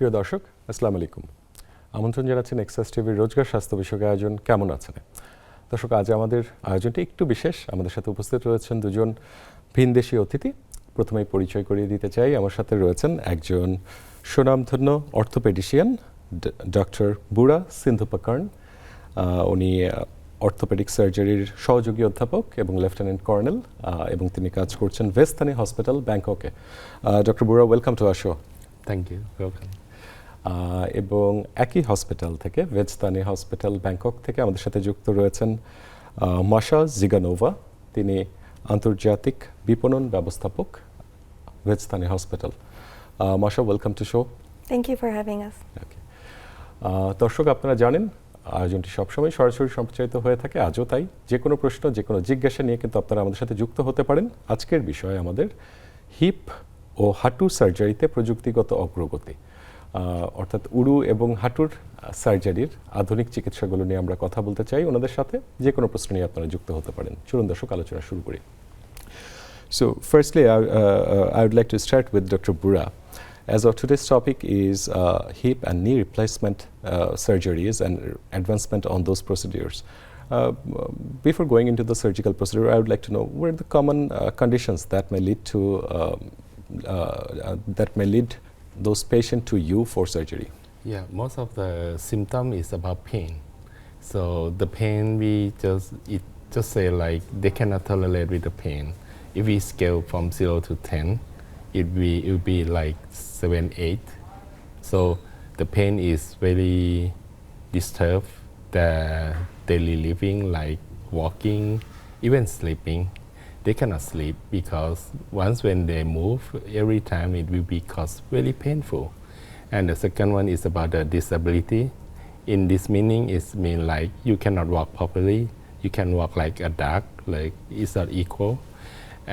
প্রিয় দর্শক, আসসালামু আলাইকুম। আমন্ত্রণ জানাচ্ছি নেক্সাস টিভির রোজগার স্বাস্থ্য বিষয়ক আয়োজন কেমন আছেন। দর্শক, আজ আমাদের আয়োজনটি একটু বিশেষ। আমাদের সাথে উপস্থিত রয়েছেন দুজন ভিনদেশী অতিথি। প্রথমেই পরিচয় করিয়ে দিতে চাই, আমার সাথে রয়েছেন একজন সুনামধন্য অর্থোপেডিশিয়ান ডক্টর বুড়া সিন্ধুপাকর্ণ। উনি অর্থোপেডিক সার্জারির সহযোগী অধ্যাপক এবং লেফটেন্যান্ট কর্নেল, এবং তিনি কাজ করছেন ভেস্তানি হসপিটাল, ব্যাংককে। ডক্টর বুড়া, welcome to our show. Thank you, welcome. এবং একই হসপিটাল থেকে, ভেস্তানি হসপিটাল ব্যাংকক থেকে আমাদের সাথে যুক্ত রয়েছেন মাশা জিগানোভা। তিনি আন্তর্জাতিক বিপণন ব্যবস্থাপক, ভেস্তানি হসপিটাল। মাশা, welcome to show. Thank you for having us. দর্শক, আপনারা জানেন আয়োজনটি সবসময় সরাসরি সম্প্রচারিত হয়ে থাকে, আজও তাই। যে কোনো প্রশ্ন, যে কোনো জিজ্ঞাসা নিয়ে কিন্তু আপনারা আমাদের সাথে যুক্ত হতে পারেন। আজকের বিষয় আমাদের হিপ ও হাঁটু সার্জারিতে প্রযুক্তিগত অগ্রগতি, অর্থাৎ উরু এবং হাঁটুর সার্জারির আধুনিক চিকিৎসাগুলো নিয়ে আমরা কথা বলতে চাই ওনাদের সাথে। যে কোনো প্রশ্ন নিয়ে আপনারা যুক্ত হতে পারেন। চলুন দর্শক, আলোচনা শুরু করি। So firstly, I would like to start with Dr. Bura. As our today's topic is hip and knee replacement surgeries and advancement on those procedures. Before going into the surgical procedure, I would like to know what are the common conditions that may lead to those patients to you for surgery. Yeah, most of the symptom is about pain. So the pain just say like they cannot tolerate with the pain. If we scale from 0 to 10, it will be like 7, 8. So the pain is very disturbed their daily living, like walking, even sleeping. They cannot sleep because once when they move, every time it will be cause very painful. And the second one is about the disability. In this meaning, it mean like you cannot walk properly. You can walk like a dog, like it's not equal.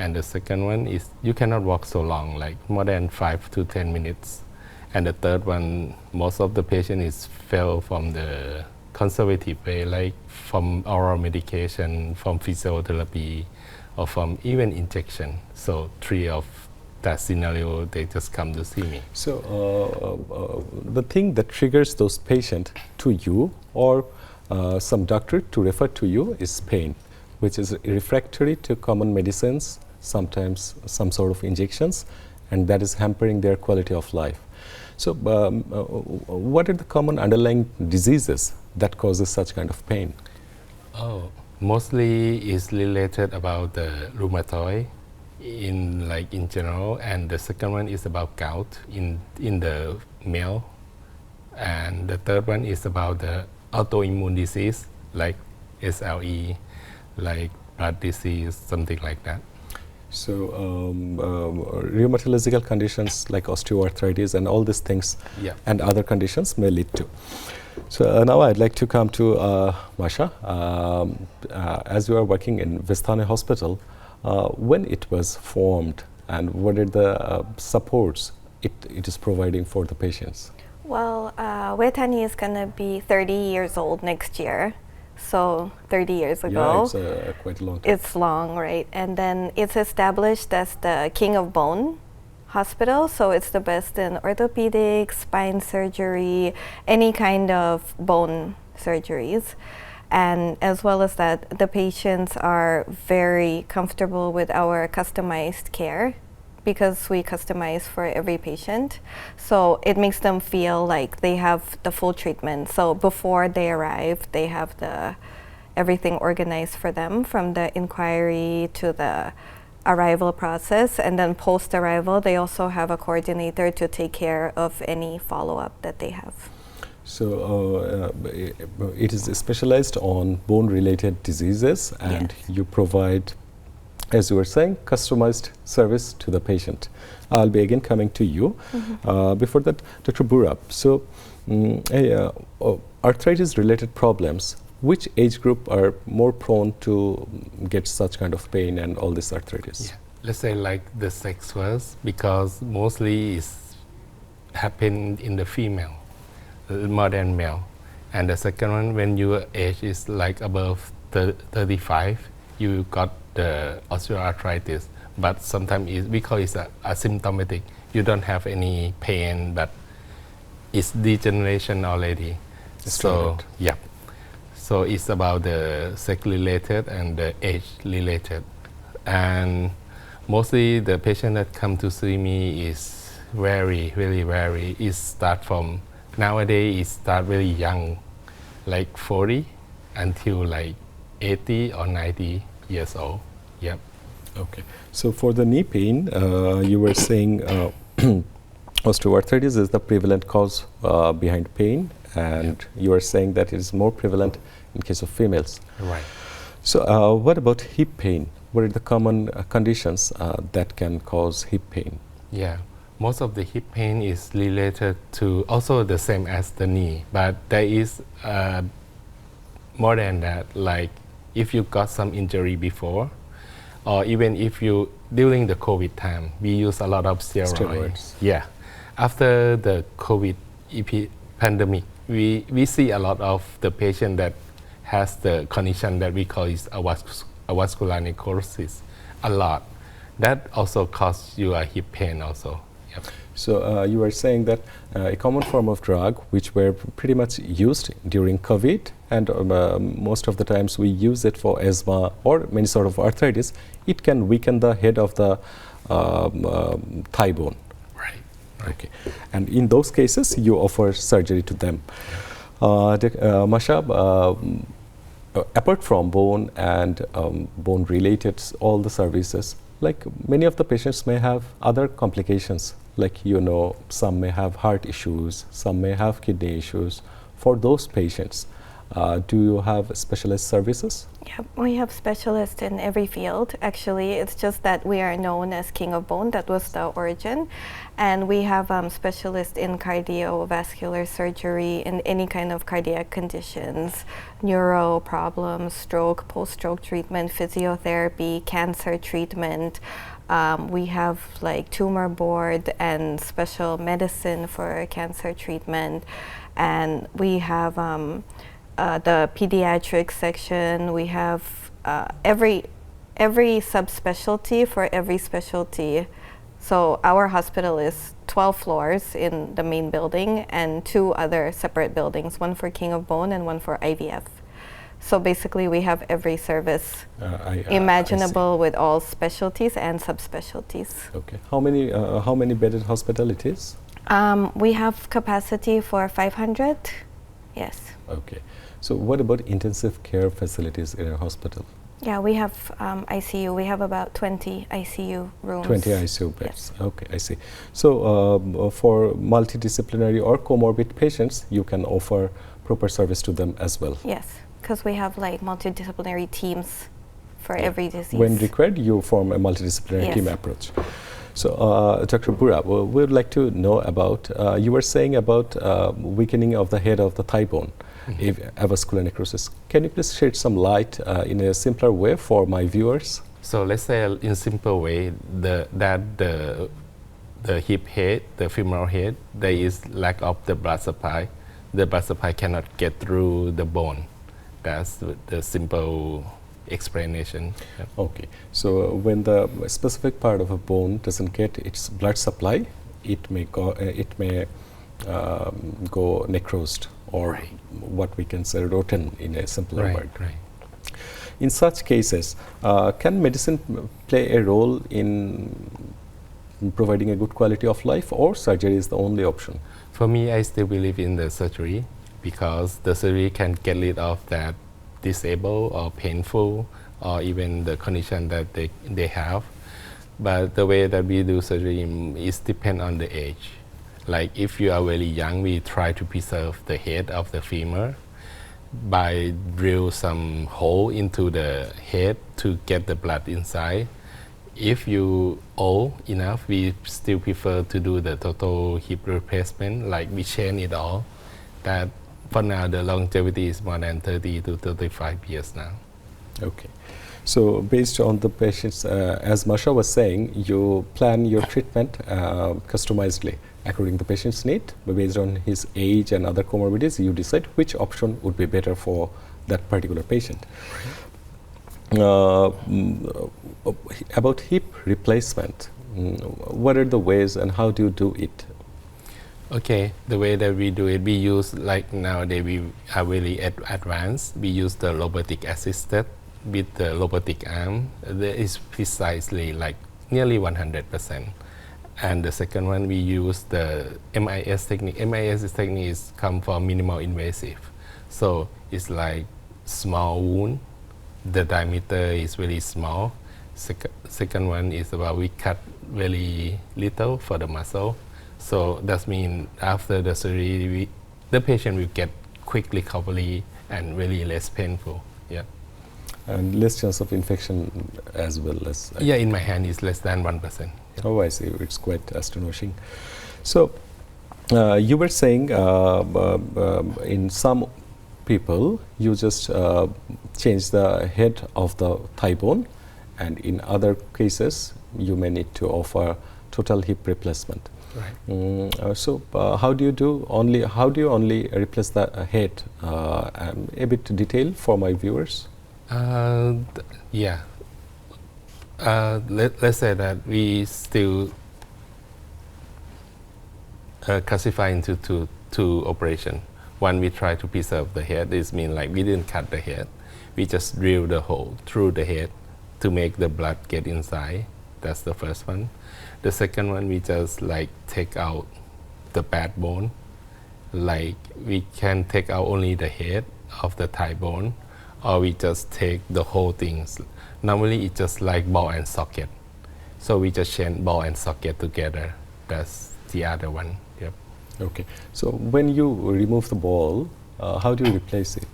And the second one is you cannot walk so long, like more than 5 to 10 minutes. And the third one, most of the patient is fell from the conservative way, like from oral medication, from physiotherapy, or from even injection. So 3 of that scenario, they just come to see me. So the thing that triggers those patients to you or some doctor to refer to you is pain, which is refractory to common medicines, sometimes some sort of injections, and that is hampering their quality of life. So what are the common underlying diseases that causes such kind of pain? Mostly is related about the rheumatoid in general, and the second one is about gout in the male, and the third one is about the autoimmune disease like SLE, like blood disease, something like that. So rheumatological conditions like osteoarthritis and all these things, Yeah. and other conditions may lead to. So now I'd like to come to Masha. As you are working in Vestani Hospital, when it was formed and what are the supports it is providing for the patients? Well, Wetani is going to be 30 years old next year. So 30 years ago. Yeah, it's quite a long time. It's long, right? And then it's established as the King of Bone Hospital. So it's the best in orthopedics, spine surgery, any kind of bone surgeries. And as well as that, the patients are very comfortable with our customized care because we customize for every patient. So it makes them feel like they have the full treatment. So before they arrive, they have everything organized for them, from the inquiry to the arrival process. And then post-arrival, they also have a coordinator to take care of any follow-up that they have. So it is specialized on bone-related diseases, and Yes. you provide, as you were saying, customized service to the patient. I'll be again coming to you. Before that, Dr. Bura, so arthritis-related problems, which age group are more prone to get such kind of pain and all this arthritis? Yeah. Let's say like the sex first, because mostly it's happen in the female more than male. And the second one, when your age is like above 35, you got the osteoarthritis. But sometimes we call it asymptomatic. You don't have any pain, but it's degeneration already. Started. Yeah. So it's about the sex-related and the age-related. And mostly the patient that come to see me is very vary. It start from, nowadays it start very young, like 40 until like 80 or 90 years old. Yep. Okay. So for the knee pain, you were saying osteoarthritis is the prevalent cause behind pain, and you are saying that it is more prevalent in case of females. Right. So what about hip pain? What are the common conditions that can cause hip pain? Yeah, most of the hip pain is related to also the same as the knee, but there is more than that. Like if you got some injury before, or even if you, during the COVID time, we use a lot of steroids. Yeah. After the COVID pandemic, we see a lot of the patient that has the condition that we call is avascular necrosis a lot. That also causes you a hip pain also. Yep. So you are saying that a common form of drug which were pretty much used during COVID, and most of the times we use it for asthma or many sort of arthritis, it can weaken the head of the thigh bone. Right. Okay. And in those cases, you offer surgery to them. Masha, apart from bone and bone-related all the services, like many of the patients may have other complications, like some may have heart issues, some may have kidney issues. For those patients, do you have specialized services? Yeah, we have specialists in every field. Actually, it's just that we are known as King of Bone. That was the origin. And we have specialists in cardiovascular surgery, in any kind of cardiac conditions, neuro problems, stroke, post-stroke treatment, physiotherapy, cancer treatment. We have like tumor board and special medicine for cancer treatment. And we have the pediatric section. We have every subspecialty for every specialty. So our hospital is 12 floors in the main building and 2 other separate buildings, one for King of Bone and one for IVF. So basically we have every service imaginable with all specialties and subspecialties. Okay. How many bedded hospital it is? We have capacity for 500. Yes. Okay. So what about intensive care facilities in a hospital? Yeah, we have ICU. We have about 20 ICU rooms. 20 ICU beds. Yes. Okay, I see. So for multidisciplinary or comorbid patients, you can offer proper service to them as well. Yes, because we have like multidisciplinary teams for every disease. When required, you form a multidisciplinary team approach. So, Dr. Bura, we would like to know about, you were saying about weakening of the head of the thigh bone, avascular necrosis. Can you please shed some light in a simpler way for my viewers? So let's say in simple way, the hip head, the femoral head, there is lack of the blood supply. The blood supply cannot get through the bone. That's the simple explanation. Yep. Okay, so when the specific part of a bone doesn't get its blood supply, it may go necrosed, or what we can say rotten in a simpler word. Right. In such cases, can medicine play a role in providing a good quality of life, or surgery is the only option? For me, I still believe in the surgery, because the surgery can get rid of that disabled or painful or even the condition that they have. But the way that we do surgery is depend on the age. Like if you are very young, we try to preserve the head of the femur by drill some hole into the head to get the blood inside. If you old enough, we still prefer to do the total hip replacement, like we change it all. That for now, the longevity is more than 30 to 35 years now. Okay. So based on the patients, as Masha was saying, you plan your treatment customizedly according to the patient's need, but based on his age and other comorbidities, you decide which option would be better for that particular patient. About hip replacement, what are the ways and how do you do it? Okay, the way that we do it, we use like nowadays we are really advanced. We use the robotic assisted with the robotic arm. That is precisely like nearly 100%. And the second one, we use the MIS technique. MIS technique is come from minimal invasive. So it's like small wound. The diameter is really small. Second one is about we cut very little for the muscle. So that means after the surgery, the patient will get quick recovery and really less painful. Yeah. And less chance of infection as well as. Yeah, in my hand is less than 1%. Yeah. Oh, I see. It's quite astonishing. So you were saying in some people you just change the head of the thigh bone, and in other cases you may need to offer total hip replacement. Right. So how do you only replace the head? A bit detail for my viewers. Yeah. Let's say that we still classify into two operations. One, we try to preserve the head. This means like we didn't cut the head. We just drill the hole through the head to make the blood get inside. That's the first one. The second one, we just like take out the backbone. Like we can take out only the head of the thigh bone, or we just take the whole things. Normally it's just like ball and socket. So we just chain ball and socket together. That's the other one. Yep. Okay. So when you remove the ball, how do you replace it?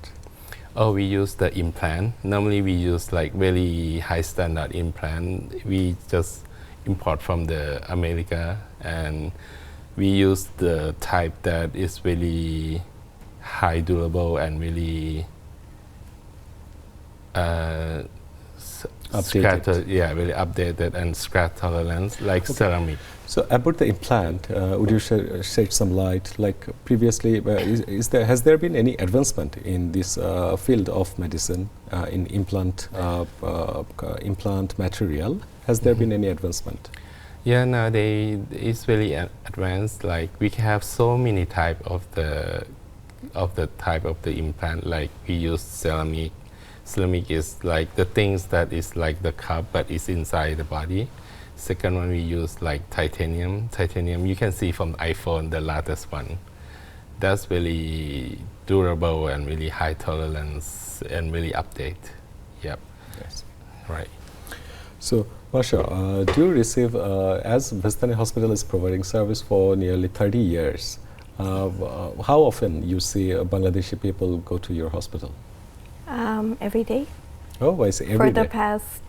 Oh, we use the implant. Normally we use like very high standard implant. We just import from the America, and we use the type that is really high durable and really Updated. really updated and scratch tolerance, like ceramic. So about the implant, would you shed some light? Like previously, has there been any advancement in this field of medicine in implant material? Has there been any advancement? Yeah, nowadays it's very advanced. Like we have so many type of the implant. Like we use ceramic. Ceramic is like the things that is like the cup, but it's inside the body. Second one, we use like titanium. Titanium, you can see from iPhone, the latest one. That's really durable and really high tolerance and really update. Yep. Yes. Right. So, Masha, do you receive, as Vestani Hospital is providing service for nearly 30 years, how often you see Bangladeshi people go to your hospital? Every day. Oh, I see. Every For day. the past,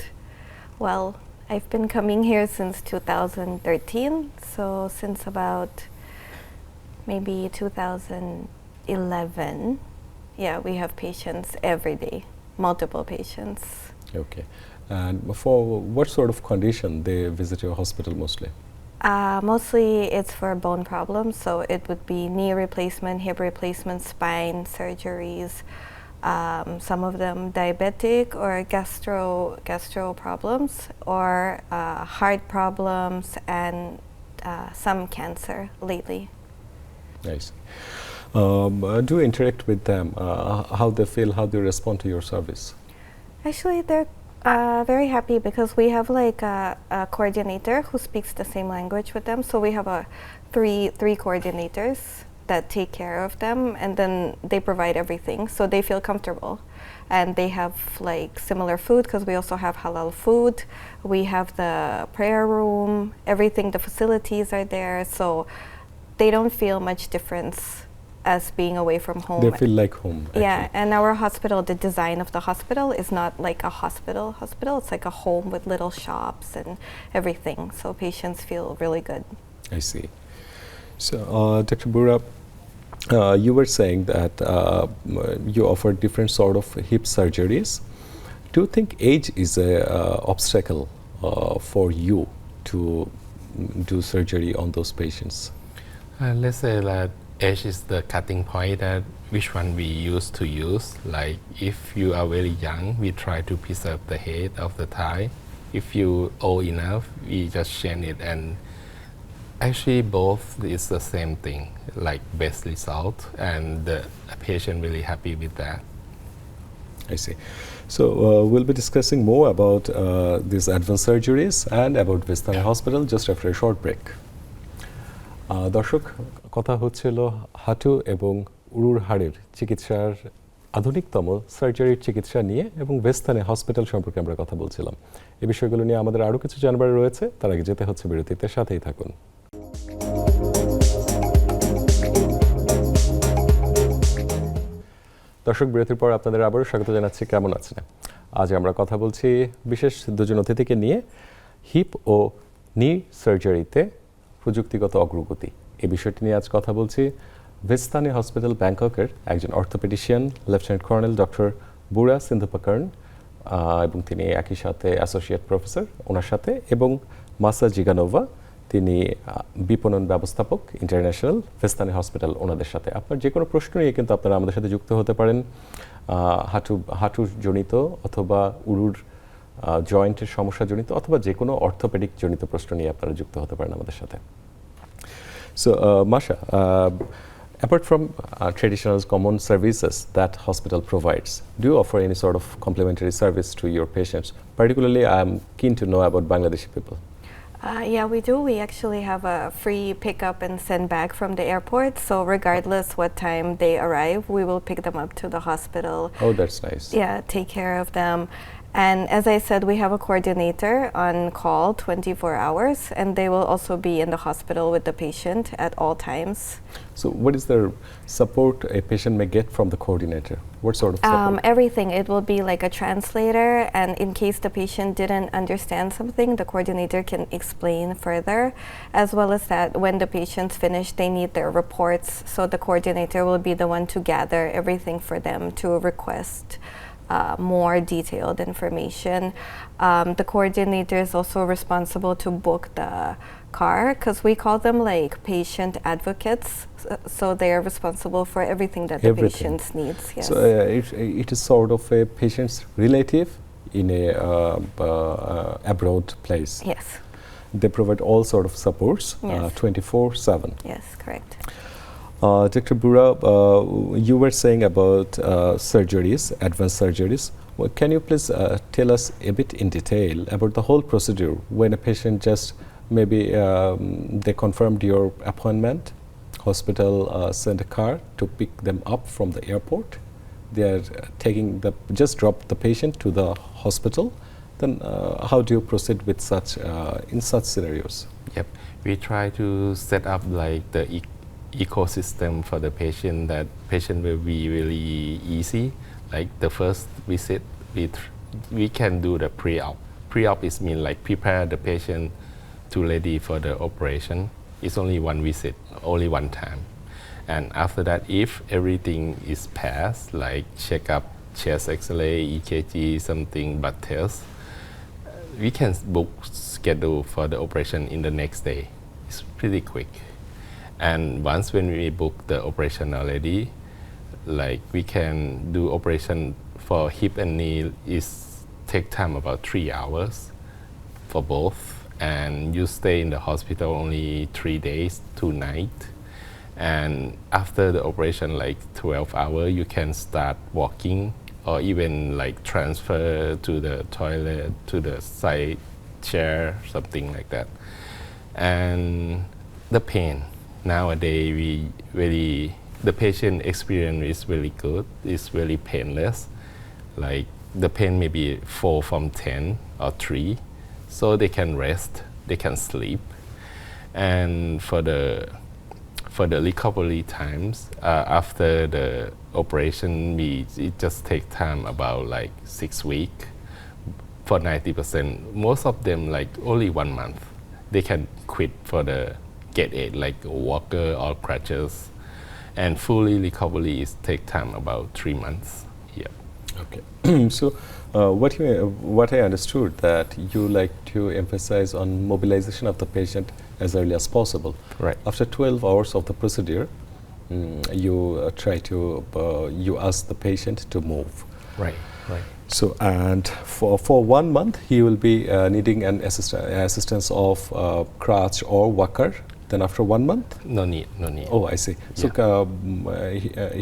well, I've been coming here since 2013, so since about maybe 2011, yeah, we have patients every day, multiple patients. Okay. And for what sort of condition they visit your hospital mostly? Mostly it's for bone problems, so it would be knee replacement, hip replacement, spine surgeries, some of them diabetic or gastro problems, or heart problems, and some cancer lately. Nice. Do you interact with them? How they feel, how they respond to your service? Actually, they're very happy because we have like a coordinator who speaks the same language with them. So we have three coordinators that take care of them, and then they provide everything, so they feel comfortable. And they have like similar food because we also have halal food. We have the prayer room, everything, the facilities are there, so they don't feel much difference as being away from home. They feel like home. Actually. Yeah, and our hospital, the design of the hospital is not like a hospital. It's like a home with little shops and everything, so patients feel really good. I see. So, Dr. Bura, you were saying that you offer different sort of hip surgeries. Do you think age is an obstacle for you to do surgery on those patients? Let's say that age is the cutting point that which one we used to use. Like if you are very young, we try to preserve the head of the thigh. If you old enough, we just change it and Actually, both is the same thing, like best result, and the patient really happy with that. I see. So we'll be discussing more about these advanced surgeries and about Vistani Hospital just after a short break. দর্শক, কথা হচ্ছিল হাঁটু এবং উরুর হাড়ের চিকিৎসার আধুনিকতম সার্জারির চিকিৎসা নিয়ে এবং ভেস্তানি হসপিটাল সম্পর্কে আমরা কথা বলছিলাম। এই বিষয়গুলো নিয়ে আমাদের আরও কিছু জানবার রয়েছে, তার আগে যেতে হচ্ছে বিরতিতে, সাথেই থাকুন। দর্শক, বিরতির পর আপনাদের আবারও স্বাগত জানাচ্ছি। কেমন আছেন? আজ আমরা কথা বলছি বিশেষ দুজন অতিথিকে নিয়ে, হিপ ও নি সার্জারিতে প্রযুক্তিগত অগ্রগতি এই বিষয়টি নিয়ে আজ কথা বলছি ভেস্তানি হসপিটাল ব্যাংককের একজন অর্থোপেডিশিয়ান লেফটেন্যান্ট কর্নেল ডক্টর বুরা সিন্ধুপাকর্ণ, এবং তিনি একই সাথে অ্যাসোসিয়েট প্রফেসর ওনার সাথে, এবং মাসা জিগানোভা, তিনি বিপণন ব্যবস্থাপক ইন্টারন্যাশনাল ভেস্তানি হসপিটাল, ওনাদের সাথে। আপনার যে কোনো প্রশ্ন নিয়ে কিন্তু আপনারা আমাদের সাথে যুক্ত হতে পারেন, হাঁটু জনিত অথবা উরুর জয়েন্টের সমস্যা জনিত অথবা যে কোনো অর্থোপেডিক জনিত প্রশ্ন নিয়ে আপনারা যুক্ত হতে পারেন আমাদের সাথে। So Masha, apart from traditional common services that hospital provides, do you offer any sort of complementary service to your patients? Particularly, I'm keen to know about Bangladeshi people. Yeah, we do. We actually have a free pickup and send back from the airport. So regardless what time they arrive, we will pick them up to the hospital. Oh, that's nice. Yeah, take care of them. And as I said, we have a coordinator on call 24 hours, and they will also be in the hospital with the patient at all times. So what is the support a patient may get from the coordinator? What sort of support? Everything. It will be like a translator, and in case the patient didn't understand something, the coordinator can explain further. As well as that, when the patient's finished, they need their reports, so the coordinator will be the one to gather everything for them to request more detailed information. The coordinator is also responsible to book the car, because we call them like patient advocates, so they are responsible for everything that the patient needs. Yes. So it is sort of a patient's relative in a abroad place. Yes. They provide all sort of supports, Yes. 24/7. Yes, correct. Dr. Bura, you were saying about surgeries, advanced surgeries. Well, can you please tell us a bit in detail about the whole procedure when a patient just maybe they confirmed your appointment, hospital sent a car to pick them up from the airport. They are just drop the patient to the hospital. Then how do you proceed with such in such scenarios? Yep, we try to set up like the ecosystem for the patient, that patient will be really easy. Like the first visit, we can do the pre-op. Pre-op is mean like prepare the patient to ready for the operation. It's only one visit, only one time. And after that, if everything is passed, like check up, chest X-ray, EKG, something, blood test, we can book schedule for the operation in the next day. It's pretty quick. And once when we book the operation already, like we can do operation for hip and knee is take time about 3 hours for both, and you stay in the hospital only 3 days, 2 nights. And after the operation, like 12 hours, you can start walking or even like transfer to the toilet, to the side chair, something like that. And the pain. Nowadays, the patient experience is really good. It's really painless. Like the pain may be 4 from 10 or 3, so they can rest, they can sleep. And for the recovery times after the operation, it just take time about like 6 weeks. For 90%, most of them like only 1 month. They can quit for the get aid, like a walker or crutches, and fully recovery is take time about 3 months. Yeah. Okay. So what I understood that you like to emphasize on mobilization of the patient as early as possible. Right. After 12 hours of the procedure, you try to you ask the patient to move. Right. Right. So, and for 1 month, he will be needing an assistance of crutch or walker Then after 1 month? No need, no need. Oh, I see. So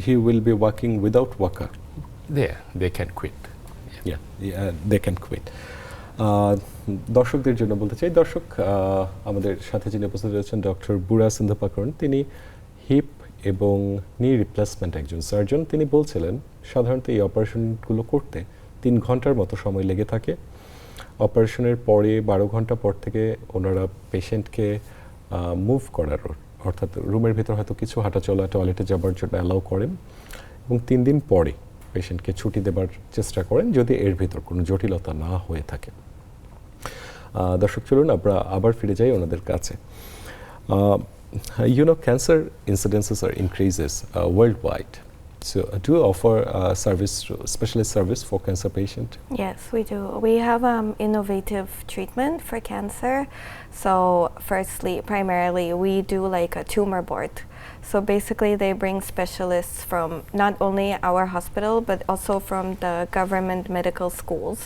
he will be working without worker? They can quit. Yeah, they can quit. দর্শকদের জন্য বলতে চাই, দর্শক আমাদের সাথে যিনি উপস্থিত রয়েছেন ডক্টর বুরা সিন্ধুপাকরণ, তিনি হিপ এবং নি রিপ্লেসমেন্ট একজন সার্জন। তিনি বলছিলেন সাধারণত এই অপারেশনগুলো করতে 3 ঘন্টার মতো সময় লেগে থাকে। অপারেশনের পরে 12 ঘন্টা পর থেকে ওনারা পেশেন্টকে মুভ করার, অর্থাৎ রুমের ভিতর হয়তো কিছু হাঁটাচলা, টয়লেটে যাবার জন্য অ্যালাউ করেন এবং 3 দিন পরে পেশেন্টকে ছুটি দেবার চেষ্টা করেন যদি এর ভিতর কোনো জটিলতা না হয়ে থাকে। দর্শক চলুন আমরা আবার ফিরে যাই ওনাদের কাছে। You know, cancer incidences are increases worldwide. So do you offer specialist service for cancer patient? Yes, we do. We have innovative treatment for cancer. So firstly, primarily, we do like a tumor board. So basically, they bring specialists from not only our hospital, but also from the government medical schools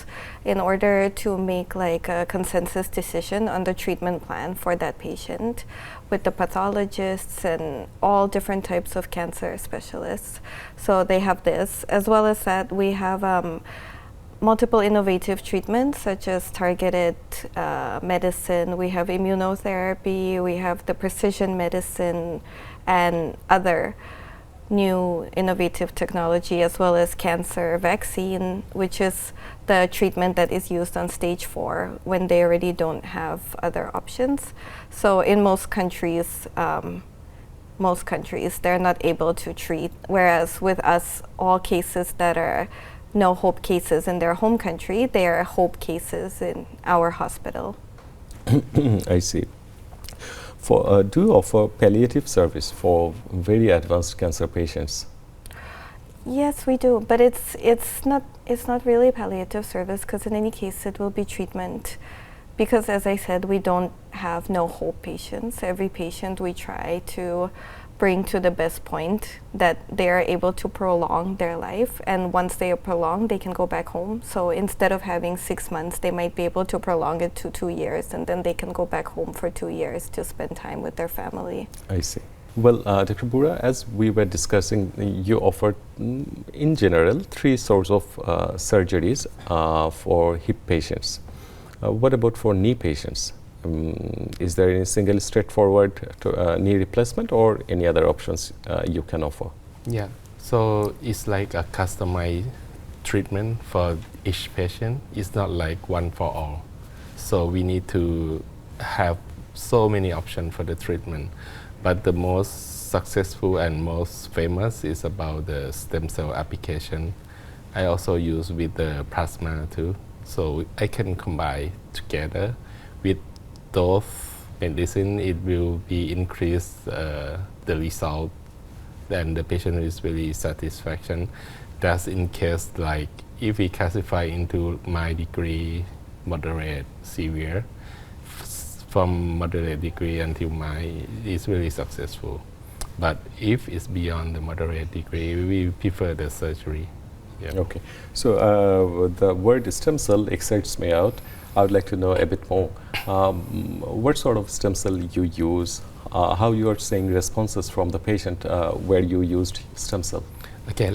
in order to make like a consensus decision on the treatment plan for that patient with the pathologists and all different types of cancer specialists. So they have this. As well as that, we have multiple innovative treatments such as targeted medicine, we have immunotherapy, we have the precision medicine, and other new innovative technology, as well as cancer vaccine, which is the treatment that is used on stage 4 when they already don't have other options. So in most countries they're not able to treat, whereas with us, all cases that are no hope cases in their home country, they are hope cases in our hospital. I see. Do you offer palliative service for very advanced cancer patients? Yes, we do, but it's not really palliative service, because in any case it will be treatment. Because as I said, we don't have no hope patients. Every patient we try to bring to the best point that they are able to prolong their life, and once they are prolonged, they can go back home. So instead of having 6 months, they might be able to prolong it to 2 years, and then they can go back home for 2 years to spend time with their family. I see. Well, Dr. Bura, as we were discussing, you offered in general 3 sorts of surgeries for hip patients. What about for knee patients? Is there any single straightforward knee replacement or any other options you can offer? Yeah, so it's like a customized treatment for each patient. It's not like one for all. So we need to have so many options for the treatment. But the most successful and most famous is about the stem cell application. I also use with the plasma too. So I can combine together with those medicine. It will be increase the result, and the patient is really satisfaction. That's in case like if we classify into mild degree, moderate, severe. From moderate degree until mild is really successful. But if it's beyond the moderate degree, we prefer the surgery. Yeah. Okay, so the word stem cell excites me out. I would like to know a bit more. What sort of stem cell you use? How you are seeing responses from the patient where you used stem cell? Okay,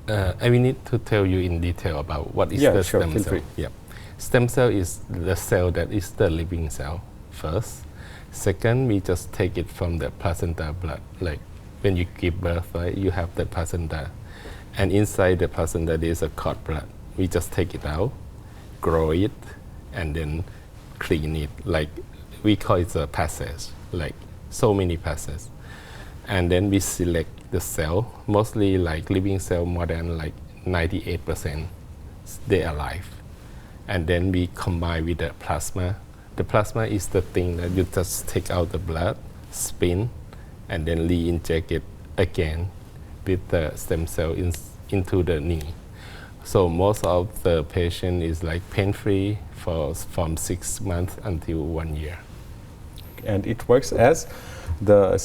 I will need to tell you in detail about what is the sure, stem feel cell. free. Yeah. Stem cell is the cell that is the living cell first. Second, we just take it from the placenta blood. Like when you give birth, right, you have the placenta. And inside the placenta there is a cord blood. We just take it out, grow it, and then clean it. Like we call it a passage, like so many passes. And then we select the cell, mostly like living cell, more than like 98% they are alive. And then we combine with the plasma. The plasma is the thing that you just take out the blood, spin, and then re-inject it again with the stem cell into the knee. So most of the patient is like pain-free from 6 months until 1 year. And it works as the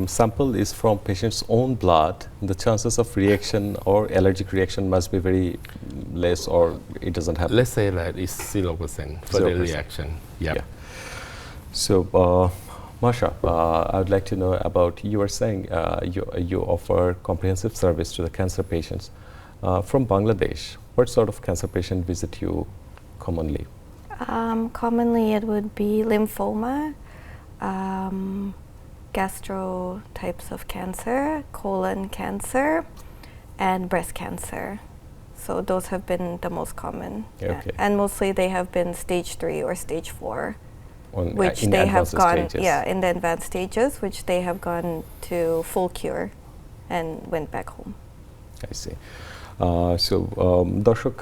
sample is from patient's own blood. The chances of reaction or allergic reaction must be very less, or it doesn't happen. Let's say that it's 0% for 0%. The reaction. Yep. Yeah. So Masha, I would like to know about, you were saying you offer comprehensive service to the cancer patients. From Bangladesh, what sort of cancer patient visit you commonly? Commonly it would be lymphoma, gastro types of cancer, colon cancer, and breast cancer. So those have been the most common. Okay. And mostly they have been stage 3 or stage 4. Which In they have advanced gone, stages. in the advanced stages, which they have gone to full cure and went back home. I see. দর্শক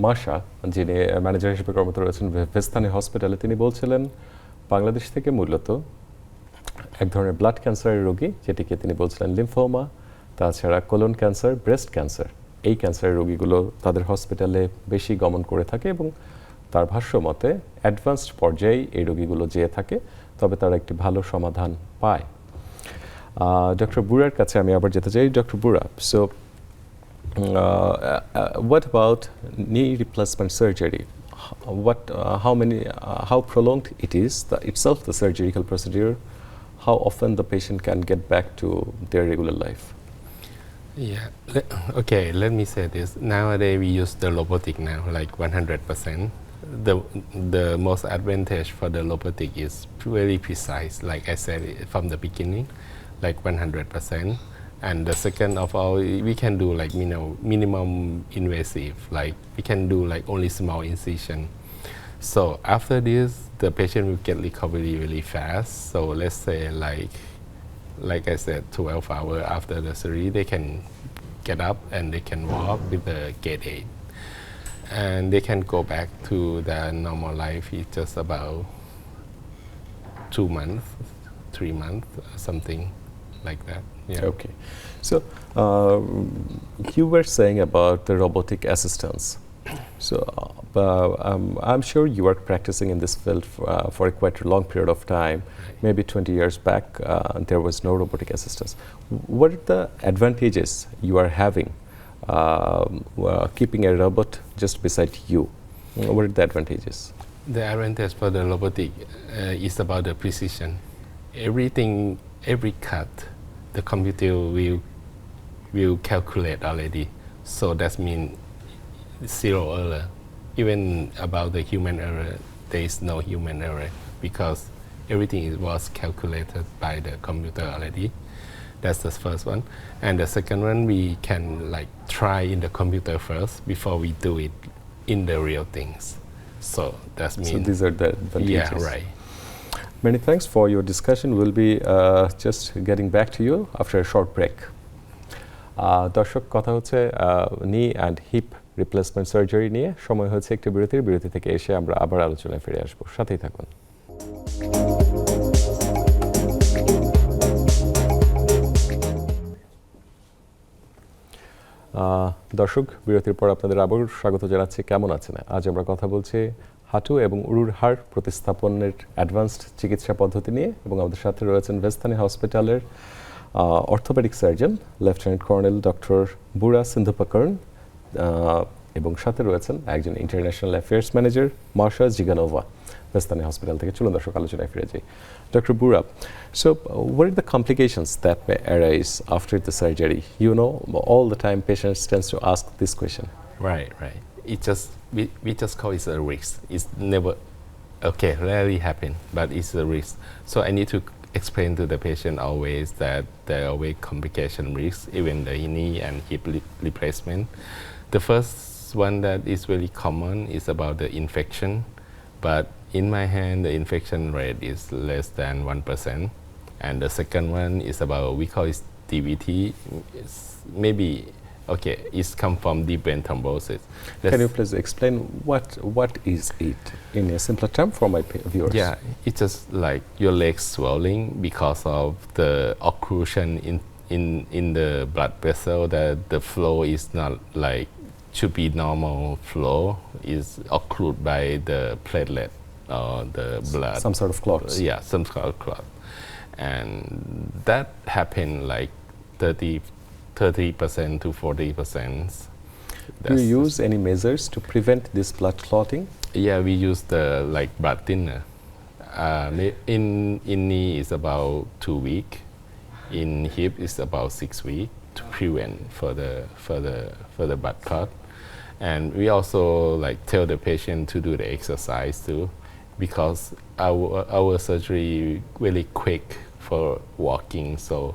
মাশা যিনি manager হিসেবে কর্মরত রয়েছেন ভেস্তানি হসপিটালে, তিনি বলছিলেন বাংলাদেশ থেকে মূলত এক ধরনের ব্লাড ক্যান্সারের রোগী, যেটিকে তিনি বলছিলেন লিম্ফোমা, তাছাড়া কোলন ক্যান্সার, ব্রেস্ট ক্যান্সার, এই ক্যান্সারের রোগীগুলো তাদের হসপিটালে বেশি গমন করে থাকে এবং তার ভাষ্য মতে অ্যাডভান্সড পর্যায়ে এই রোগীগুলো যেয়ে থাকে, তবে তারা একটি ভালো সমাধান পায়। ডক্টর বুরার কাছে আমি আবার যেতে চাই। Doctor Bura, so what about knee replacement surgery? How prolonged it is, itself the surgical procedure, how often the patient can get back to their regular life? Yeah. Okay, let me say this. Nowadays we use the robotic now, like 100%. The most advantage for the robotic is very precise, like I said from the beginning, like 100%. And the second of all, we can do like minimum invasive, like we can do like only small incision. So after this, the patient will get recovery really fast. So let's say like I said, 12 hours after the surgery, they can get up and they can walk with the gait aid. And they can go back to their normal life. It's just about 2 months, 3 months, something like that. Yeah. Okay. So you were saying about the robotic assistance. So I'm sure you are practicing in this field for a quite long period of time. Maybe 20 years back, there was no robotic assistance. What are the advantages you are having keeping a robot just beside you? What are the advantages? The advantage for the robotic is about the precision. Everything, every cut, the computer will calculate already. So that means zero error. Even about the human error, there is no human error because everything was calculated by the computer already. That's the first one. And the second one, we can like try in the computer first before we do it in the real things. So that means. So these are the advantages. Yeah, right. Many thanks for your discussion. We'll be just getting back to you after a short break. দর্শক, কথা হচ্ছে নি and hip replacement surgery নিয়ে। সময় হচ্ছে একটি বিরতি থেকে এসে আমরা আবার আলোচনায় ফিরে আসবো। সাথেই থাকুন। দর্শক, বিরতির পর আপনাদের আবার স্বাগত জানাচ্ছি। কেমন আছেন? আজ আমরা কথা বলছি হাঁটু এবং উরুর হাড় প্রতিস্থাপনের অ্যাডভান্সড চিকিৎসা পদ্ধতি নিয়ে, এবং আমাদের সাথে রয়েছেন ভেস্তানি হসপিটালের orthopaedic surgeon lieutenant colonel doctor Bura Sindhupakorn, এবং সাথে রয়েছেন একজন international affairs manager Marsha Ziganova Vejthani hospital থেকে। চলুন দর্শক, আলোচনায় ফিরে যাই। Dr. Bura, so what are the complications that may arise after the surgery? You know, all the time patients tend to ask this question. Right. It just we just call it a risk. It's never rarely happen, but it's a risk. So I need to explain to the patient always that there are always complication risks, even the knee and hip replacement. The first one that is really common is about the infection, but in my hand the infection rate is less than 1%, and the second one is about, we call it DVT. It's maybe it's come from deep vein thrombosis. Can you please explain what is it in a simpler term for my viewers? Yeah, it's just like your legs swelling because of the occlusion in the blood vessel, that the flow is not like should be normal flow, is occluded by the platelet or the blood. Some sort of clots. Yeah, some sort of clot. And that happened like 30% to 40%. Do you use any measures to prevent this blood clotting? Yeah, we use the blood thinner. In knee is about 2 weeks. In hip is about 6 weeks to prevent further blood clot. And we also like tell the patient to do the exercise too, because our surgery really quick for walking, so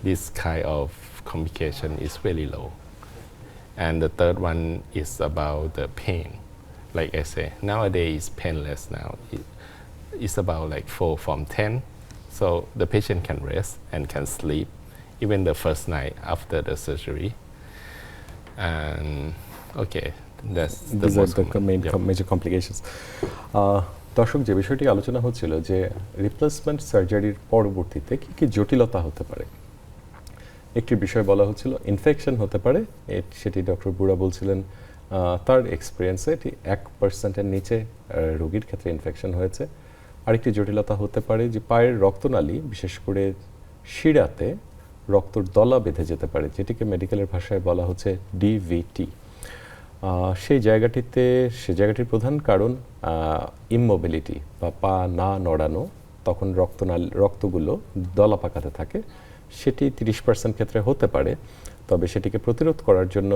this kind of complication is very low. And the third one is about the pain. Like I say, nowadays it's painless now. It's about like 4 from 10, so the patient can rest and can sleep even the first night after the surgery. And okay, that's the These are most the common. Yep. major complications. দর্শক, যে বিষয়টি আলোচনা হচ্ছিল যে replacement সার্জারির পরবর্তীতে কী কী জটিলতা হতে পারে, একটি বিষয় বলা হচ্ছিল ইনফেকশন হতে পারে। সেটি ডক্টর বুড়া বলছিলেন তার এক্সপিরিয়েন্সে এটি 1%-এর নিচে রোগীর ক্ষেত্রে ইনফেকশন হয়েছে। আরেকটি জটিলতা হতে পারে যে পায়ের রক্তনালী, বিশেষ করে শিরাতে রক্তর দলা বেঁধে যেতে পারে, যেটিকে মেডিকেলের ভাষায় বলা হচ্ছে ডিভিটি। সেই জায়গাটির প্রধান কারণ ইমমোবিলিটি বা পা না নড়ানো। তখন রক্তগুলো দলা পাকাতে থাকে। সেটি 30% ক্ষেত্রে হতে পারে, তবে সেটিকে প্রতিরোধ করার জন্য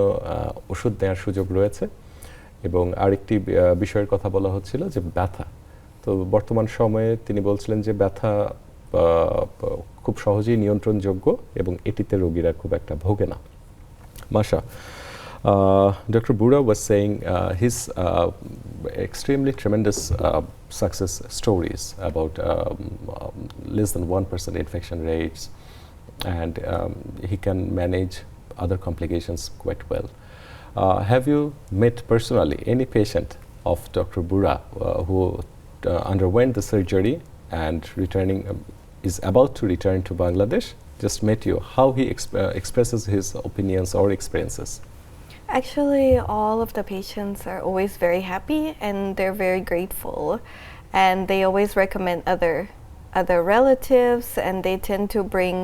ওষুধ নেওয়ার সুযোগ রয়েছে। এবং আরেকটি বিষয়ের কথা বলা হচ্ছিল যে ব্যথা। তো বর্তমান সময়ে তিনি বলছিলেন যে ব্যথা খুব সহজেই নিয়ন্ত্রণযোগ্য এবং এটিতে রোগীরা খুব একটা ভোগে না। মাশা, Dr. Bura was saying his extremely tremendous success stories about less than 1% infection rates, and he can manage other complications quite well. Have you met personally any patient of Dr. Bura who underwent the surgery and is about to return to Bangladesh? Just met you. How he expresses his opinions or experiences? Actually, all of the patients are always very happy and they're very grateful, and they always recommend other relatives, and they tend to bring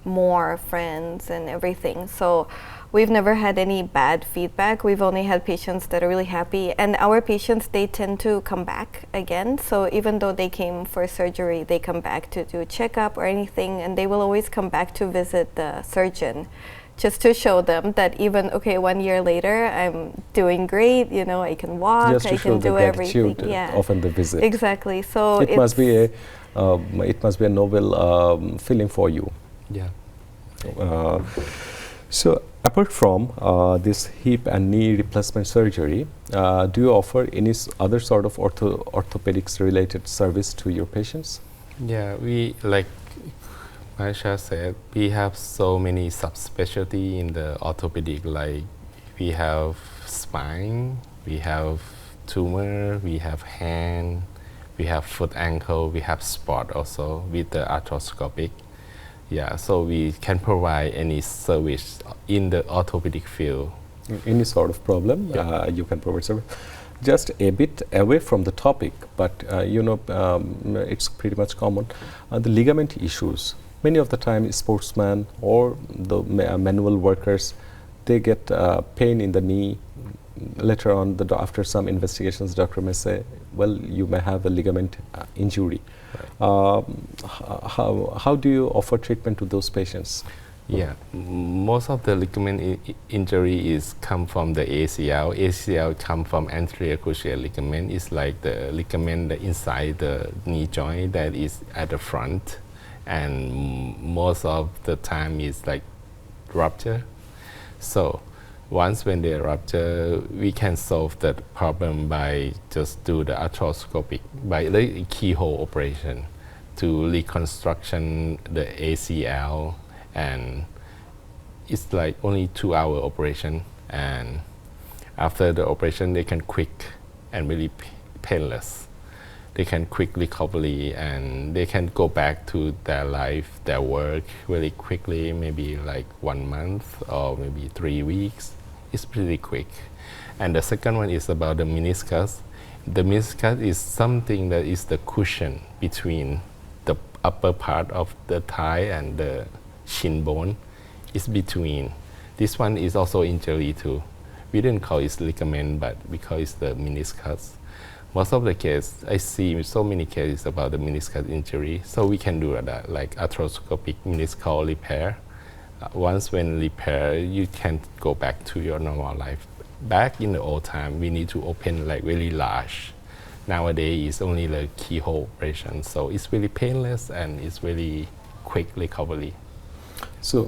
more friends and everything. So we've never had any bad feedback. We've only had patients that are really happy, and our patients, they tend to come back again. So even though they came for surgery, they come back to do a checkup or anything, and they will always come back to visit the surgeon, just to show them that even 1 year later I'm doing great, I can walk, just to I show can the do everything. gratitude of the visit. Exactly. So it must be a noble feeling for you. Yeah. So apart from this hip and knee replacement surgery, do you offer any other sort of orthopedics related service to your patients? Yeah, we like Maisha said, we have so many subspecialty in the orthopedic. Like we have spine, we have tumor, we have hand, we have foot ankle, we have sport also with the arthroscopic. Yeah, so we can provide any service in the orthopedic field. Any sort of problem, you can provide service. Just a bit away from the topic, but it's pretty much common. The ligament issues. Many of the time, sportsmen or the manual workers, they get pain in the knee. Later on, after some investigations, doctor may say, well, you may have a ligament injury. Right. How do you offer treatment to those patients? Yeah, most of the ligament injury is come from the ACL. ACL come from anterior cruciate ligament. It's like the ligament inside the knee joint that is at the front. And most of the time is like rupture. So once when they rupture, we can solve that problem by just do the arthroscopic, by the keyhole operation to reconstruction the ACL, and it's like only 2-hour operation. And after the operation, they can quick and really painless. They can quick recovery and they can go back to their life, their work really quickly, maybe like 1 month or maybe 3 weeks. It's pretty quick. And the second one is about the meniscus. The meniscus is something that is the cushion between the upper part of the thigh and the shin bone. It's between. This one is also injury too. We didn't call it ligament, but we call it the meniscus. most of the case, I see so many cases about the meniscus injury. So we can do that, like arthroscopic meniscal repair. Once when repair, you can go back to your normal life. Back in the old time, we need to open like really large. Nowadays, it's only the keyhole operation. So it's really painless and it's really quick recovery. So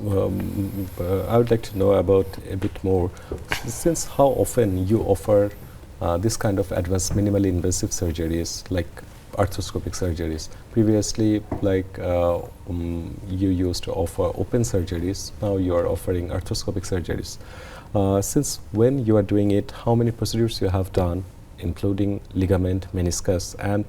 I would like to know about a bit more, since how often you offer this kind of advanced minimally invasive surgeries like arthroscopic surgeries. Previously, like you used to offer open surgeries, now you are offering arthroscopic surgeries. Since when you are doing it, how many procedures you have done, including ligament, meniscus and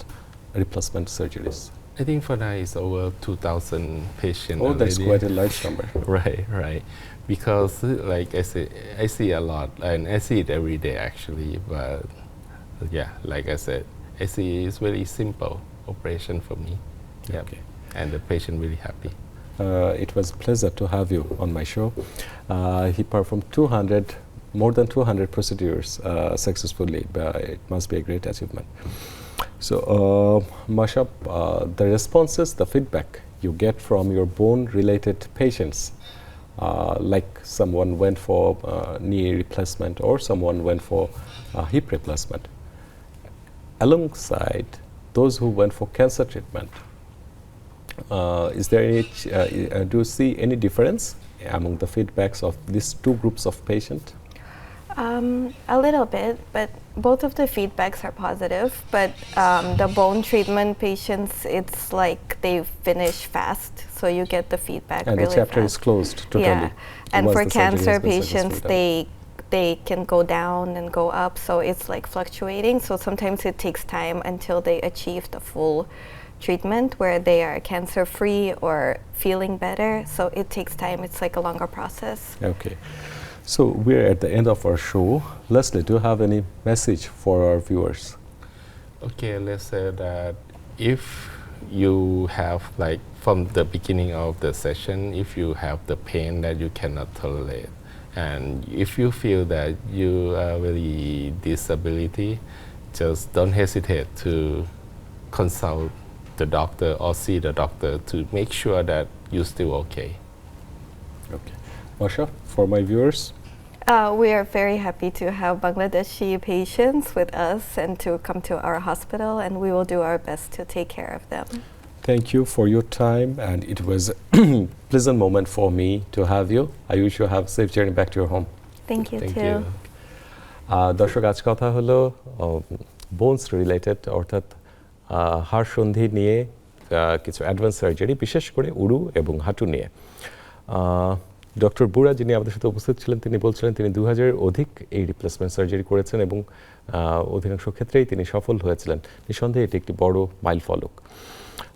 replacement surgeries? I think for now it's over 2,000 patients. Oh, that's already. quite a large number. Right. Because like I see a lot, and I see it every day actually. But yeah, like I said, I see it's very simple operation for me. Yeah, Okay. and the patient really happy. It was a pleasure to have you on my show. He performed more than 200 procedures successfully. It must be a great achievement. So, Masha, the responses, the feedback you get from your bone-related patients, like someone went for knee replacement or someone went for hip replacement, alongside those who went for cancer treatment, is there any, do you see any difference among the feedbacks of these two groups of patients? A little bit, but both of the feedbacks are positive. But the bone treatment patients, it's like they finish fast, so you get the feedback and really the chapter fast. is closed totally. Yeah, and once for the surgery cancer has been patients, successfully they can go down and go up, so it's like fluctuating. So sometimes it takes time until they achieve the full treatment where they are cancer-free or feeling better. So it takes time. It's like a longer process. done. Okay. So we're at the end of our show. Leslie, do you have any message for our viewers? Okay, let's say that if you have, like, from the beginning of the session, if you have the pain that you cannot tolerate, and if you feel that you are really disability, just don't hesitate to consult the doctor or see the doctor to make sure that you're still okay. Okay. Masha, for my viewers? We are very happy to have Bangladeshi patients with us and to come to our hospital, and we will do our best to take care of them. Thank you for your time, and it was a pleasant moment for me to have you. I wish you have a safe journey back to your home. Thank you Thank too. you. দর্শক, আজ কথা হলো bones related, অর্থাৎ হাড় সন্ধি নিয়ে কিছু advance surgery, বিশেষ করে উরু এবং হাঁটু নিয়ে। ডক্টর বুড়া, যিনি আমাদের সাথে উপস্থিত ছিলেন, তিনি বলছিলেন তিনি 2000-এর অধিক এই রিপ্লেসমেন্ট সার্জারি করেছেন এবং অধিকাংশ ক্ষেত্রেই তিনি সফল হয়েছিলেন। নিঃসন্দেহে এটি একটি বড় মাইল ফলক।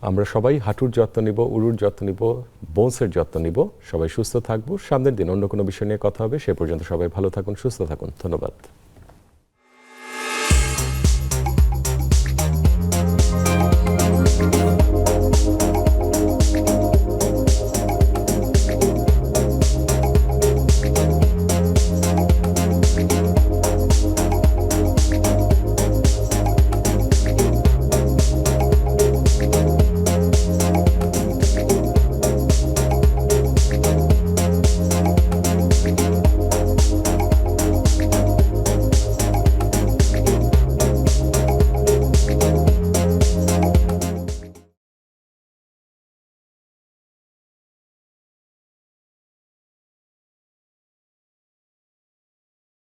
আমরা সবাই হাঁটুর যত্ন নিব, উরুর যত্ন নিব, বোনসের যত্ন নিব, সবাই সুস্থ থাকবো। সামনের দিন অন্য কোনো বিষয় নিয়ে কথা হবে। সে পর্যন্ত সবাই ভালো থাকুন, সুস্থ থাকুন। ধন্যবাদ।